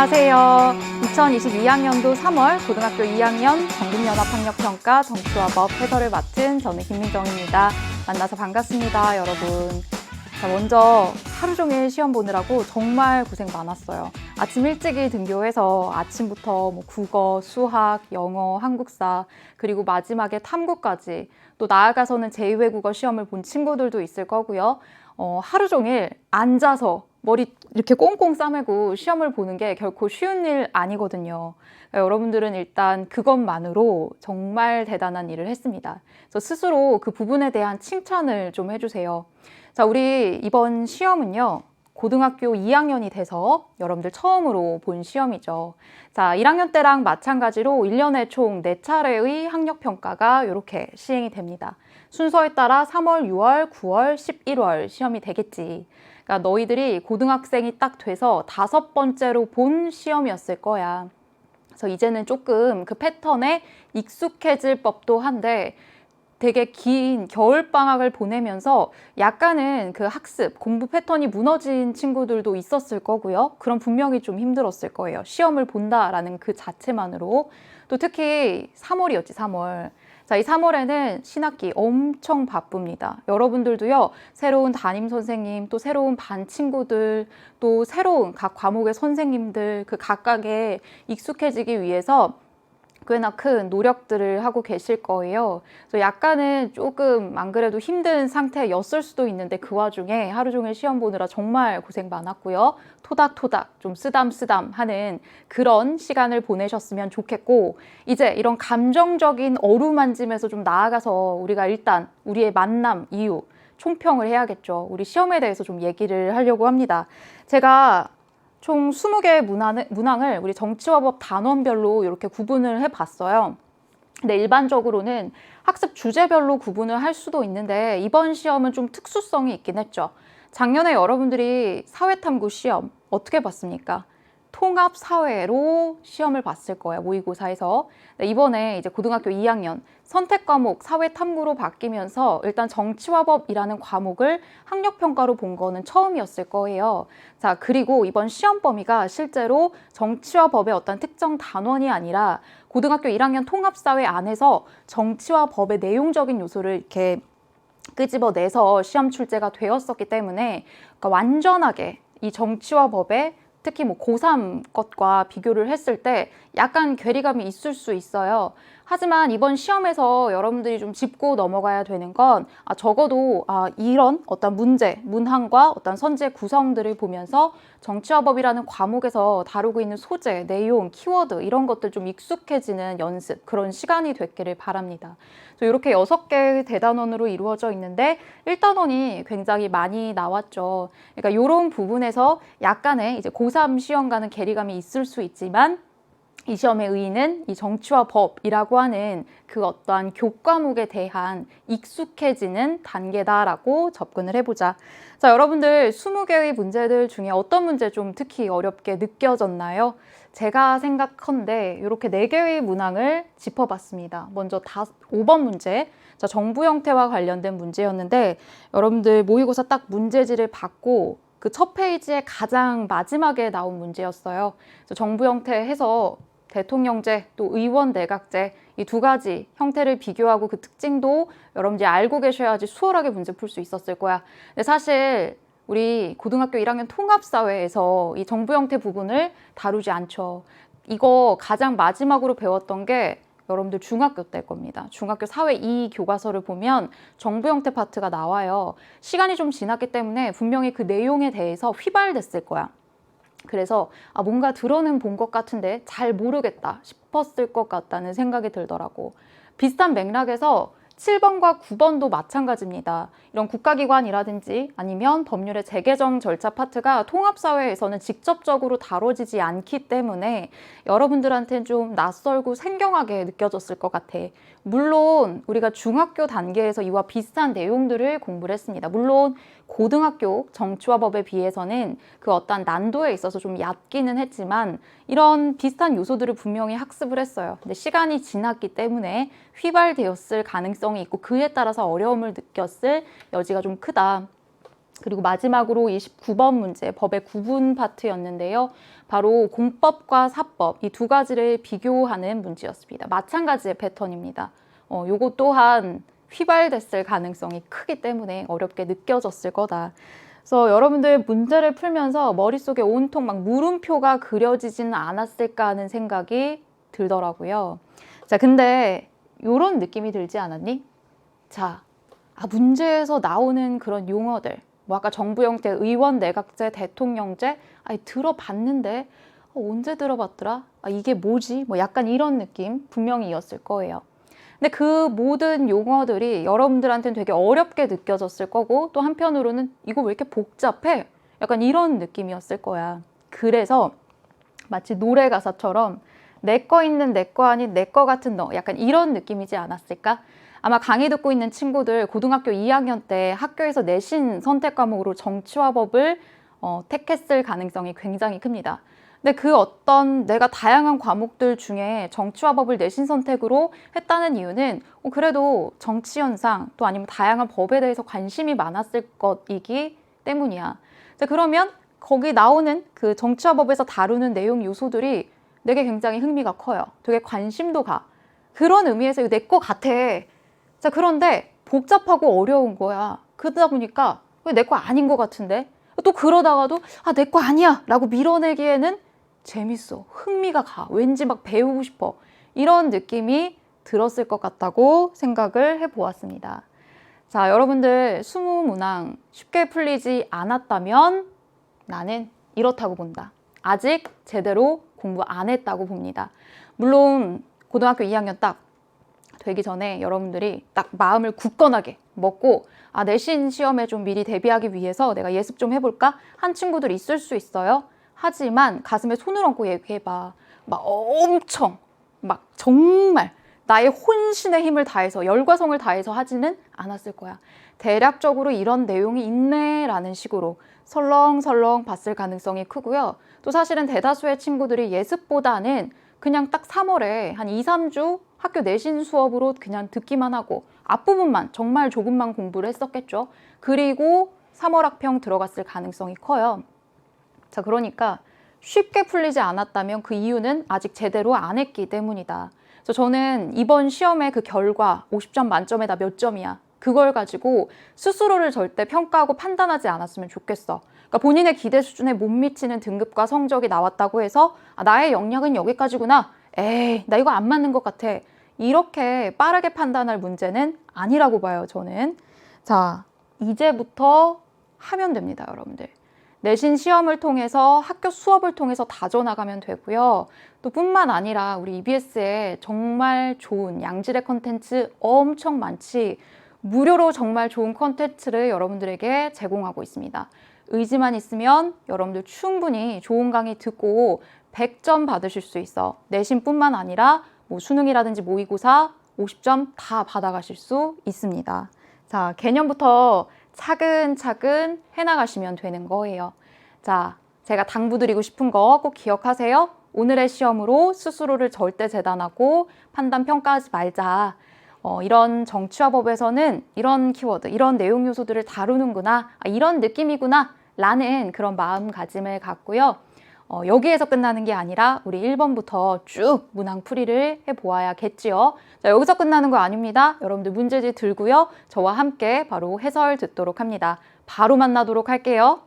안녕하세요. 2022학년도 3월 고등학교 2학년 정국연합학력평가 정치와 법 해설을 맡은 저는 김민정입니다. 만나서 반갑습니다, 여러분. 자, 먼저 하루 종일 시험 보느라고 정말 고생 많았어요. 아침 일찍이 등교해서 아침부터 국어, 수학, 영어, 한국사, 그리고 마지막에 탐구까지, 또 나아가서는 제2외국어 시험을 본 친구들도 있을 거고요. 하루 종일 앉아서 머리 이렇게 꽁꽁 싸매고 시험을 보는 게 결코 쉬운 일 아니거든요. 그러니까 여러분들은 일단 그것만으로 정말 대단한 일을 했습니다. 그래서 스스로 그 부분에 대한 칭찬을 좀 해주세요. 자, 우리 이번 시험은요, 고등학교 2학년이 돼서 여러분들 처음으로 본 시험이죠. 자, 1학년 때랑 마찬가지로 1년에 총 4차례의 학력평가가 이렇게 시행이 됩니다. 순서에 따라 3월, 6월, 9월, 11월 시험이 되겠지. 그러니까 너희들이 고등학생이 딱 돼서 5번째로 본 시험이었을 거야. 그래서 이제는 조금 그 패턴에 익숙해질 법도 한데, 되게 긴 겨울방학을 보내면서 약간은 그 학습, 공부 패턴이 무너진 친구들도 있었을 거고요. 그럼 분명히 좀 힘들었을 거예요. 시험을 본다라는 그 자체만으로. 또 특히 3월이었지, 3월. 자, 이 3월에는 신학기 엄청 바쁩니다. 여러분들도요, 새로운 담임 선생님, 또 새로운 반 친구들, 또 새로운 각 과목의 선생님들, 그 각각에 익숙해지기 위해서 꽤나 큰 노력들을 하고 계실 거예요. 그래서 약간은 조금 안 그래도 힘든 상태였을 수도 있는데 그 와중에 하루 종일 시험 보느라 정말 고생 많았고요. 토닥토닥 좀 쓰담쓰담 하는 그런 시간을 보내셨으면 좋겠고, 이제 이런 감정적인 어루만짐에서 좀 나아가서 우리가 일단 우리의 만남 이유 총평을 해야겠죠. 우리 시험에 대해서 좀 얘기를 하려고 합니다. 제가 총 20개의 문항을 우리 정치와 법 단원별로 이렇게 구분을 해봤어요. 근데 일반적으로는 학습 주제별로 구분을 할 수도 있는데 이번 시험은 좀 특수성이 있긴 했죠. 작년에 여러분들이 사회탐구 시험 어떻게 봤습니까? 통합사회로 시험을 봤을 거예요, 모의고사에서. 이번에 이제 고등학교 2학년 선택 과목 사회탐구로 바뀌면서 일단 정치와 법이라는 과목을 학력평가로 본 거는 처음이었을 거예요. 자, 그리고 이번 시험 범위가 실제로 정치와 법의 어떤 특정 단원이 아니라 고등학교 1학년 통합사회 안에서 정치와 법의 내용적인 요소를 이렇게 끄집어내서 시험 출제가 되었었기 때문에, 그러니까 완전하게 이 정치와 법의 특히 고3 것과 비교를 했을 때 약간 괴리감이 있을 수 있어요. 하지만 이번 시험에서 여러분들이 좀 짚고 넘어가야 되는 건 적어도 이런 어떤 문제, 문항과 어떤 선제 구성들을 보면서 정치와 법이라는 과목에서 다루고 있는 소재, 내용, 키워드 이런 것들 좀 익숙해지는 연습, 그런 시간이 됐기를 바랍니다. 이렇게 6개의 대단원으로 이루어져 있는데 1단원이 굉장히 많이 나왔죠. 그러니까 이런 부분에서 약간의 이제 고3 시험과는 괴리감이 있을 수 있지만 이 시험의 의의는 이 정치와 법이라고 하는 그 어떠한 교과목에 대한 익숙해지는 단계다라고 접근을 해보자. 자, 여러분들 20개의 문제들 중에 어떤 문제 좀 특히 어렵게 느껴졌나요? 제가 생각컨대 이렇게 4개의 문항을 짚어봤습니다. 먼저 5번 문제. 자, 정부 형태와 관련된 문제였는데 여러분들 모의고사 딱 문제지를 받고 그 첫 페이지에 가장 마지막에 나온 문제였어요. 정부 형태 해서 대통령제 또 의원 내각제 이 2가지 형태를 비교하고 그 특징도 여러분들이 알고 계셔야지 수월하게 문제 풀 수 있었을 거야. 근데 사실 우리 고등학교 1학년 통합사회에서 이 정부 형태 부분을 다루지 않죠. 이거 가장 마지막으로 배웠던 게 여러분들 중학교 때일 겁니다. 중학교 사회 2 교과서를 보면 정부 형태 파트가 나와요. 시간이 좀 지났기 때문에 분명히 그 내용에 대해서 휘발됐을 거야. 그래서 뭔가 들어는 본 것 같은데 잘 모르겠다 싶었을 것 같다는 생각이 들더라고. 비슷한 맥락에서 7번과 9번도 마찬가지입니다. 이런 국가기관이라든지 아니면 법률의 재개정 절차 파트가 통합사회에서는 직접적으로 다뤄지지 않기 때문에 여러분들한테는 좀 낯설고 생경하게 느껴졌을 것 같아. 물론 우리가 중학교 단계에서 이와 비슷한 내용들을 공부를 했습니다. 물론 고등학교 정치와 법에 비해서는 그 어떤 난도에 있어서 좀 얕기는 했지만 이런 비슷한 요소들을 분명히 학습을 했어요. 근데 시간이 지났기 때문에 휘발되었을 가능성이 있고 그에 따라서 어려움을 느꼈을 여지가 좀 크다. 그리고 마지막으로 29번 문제, 법의 구분 파트였는데요. 바로 공법과 사법, 이 두 가지를 비교하는 문제였습니다. 마찬가지의 패턴입니다. 요거 또한 휘발됐을 가능성이 크기 때문에 어렵게 느껴졌을 거다. 그래서 여러분들 문제를 풀면서 머릿속에 온통 막 물음표가 그려지지는 않았을까 하는 생각이 들더라고요. 자, 근데 요런 느낌이 들지 않았니? 자, 문제에서 나오는 그런 용어들, 뭐 아까 정부 형태, 의원 내각제, 대통령제, 들어봤는데 언제 들어봤더라? 이게 뭐지? 뭐 약간 이런 느낌 분명히였을 거예요. 근데 그 모든 용어들이 여러분들한테는 되게 어렵게 느껴졌을 거고, 또 한편으로는 이거 왜 이렇게 복잡해? 약간 이런 느낌이었을 거야. 그래서 마치 노래 가사처럼 내 거 있는 내 거 아닌 내 거 같은 너, 약간 이런 느낌이지 않았을까? 아마 강의 듣고 있는 친구들 고등학교 2학년 때 학교에서 내신 선택 과목으로 정치와 법을 택했을 가능성이 굉장히 큽니다. 근데 그 어떤 내가 다양한 과목들 중에 정치와 법을 내신 선택으로 했다는 이유는 그래도 정치 현상 또 아니면 다양한 법에 대해서 관심이 많았을 것이기 때문이야. 그러면 거기 나오는 그 정치와 법에서 다루는 내용 요소들이 내게 굉장히 흥미가 커요. 되게 관심도 가. 그런 의미에서 이거 내 거 같아. 자, 그런데 복잡하고 어려운 거야. 그러다 보니까 내 거 아닌 것 같은데? 또 그러다가도 내 거 아니야 라고 밀어내기에는 재밌어. 흥미가 가. 왠지 막 배우고 싶어. 이런 느낌이 들었을 것 같다고 생각을 해보았습니다. 자, 여러분들 수무문항 쉽게 풀리지 않았다면 나는 이렇다고 본다. 아직 제대로 공부 안 했다고 봅니다. 물론 고등학교 2학년 딱 되기 전에 여러분들이 딱 마음을 굳건하게 먹고 내신 시험에 좀 미리 대비하기 위해서 내가 예습 좀 해볼까? 한 친구들 있을 수 있어요. 하지만 가슴에 손을 얹고 얘기해봐. 막 엄청 막 정말 나의 혼신의 힘을 다해서 열과 성을 다해서 하지는 않았을 거야. 대략적으로 이런 내용이 있네라는 식으로 설렁설렁 봤을 가능성이 크고요. 또 사실은 대다수의 친구들이 예습보다는 그냥 딱 3월에 한 2, 3주 학교 내신 수업으로 그냥 듣기만 하고 앞부분만 정말 조금만 공부를 했었겠죠. 그리고 3월 학평 들어갔을 가능성이 커요. 자, 그러니까 쉽게 풀리지 않았다면 그 이유는 아직 제대로 안 했기 때문이다. 그래서 저는 이번 시험의 그 결과 50점 만점에 나 몇 점이야. 그걸 가지고 스스로를 절대 평가하고 판단하지 않았으면 좋겠어. 그러니까 본인의 기대 수준에 못 미치는 등급과 성적이 나왔다고 해서 나의 역량은 여기까지구나. 에이, 나 이거 안 맞는 것 같아. 이렇게 빠르게 판단할 문제는 아니라고 봐요, 저는. 자, 이제부터 하면 됩니다, 여러분들. 내신 시험을 통해서 학교 수업을 통해서 다져나가면 되고요. 또 뿐만 아니라 우리 EBS에 정말 좋은 양질의 컨텐츠 엄청 많지, 무료로 정말 좋은 컨텐츠를 여러분들에게 제공하고 있습니다. 의지만 있으면 여러분들 충분히 좋은 강의 듣고 100점 받으실 수 있어. 내신뿐만 아니라 뭐 수능이라든지 모의고사 50점 다 받아가실 수 있습니다. 자, 개념부터 차근차근 해나가시면 되는 거예요. 자, 제가 당부드리고 싶은 거 꼭 기억하세요. 오늘의 시험으로 스스로를 절대 재단하고 판단 평가하지 말자. 이런 정치와 법에서는 이런 키워드, 이런 내용 요소들을 다루는구나, 이런 느낌이구나 라는 그런 마음가짐을 갖고요. 여기에서 끝나는 게 아니라 우리 1번부터 쭉 문항 풀이를 해보아야겠지요. 자, 여기서 끝나는 거 아닙니다. 여러분들 문제지 들고요. 저와 함께 바로 해설 듣도록 합니다. 바로 만나도록 할게요.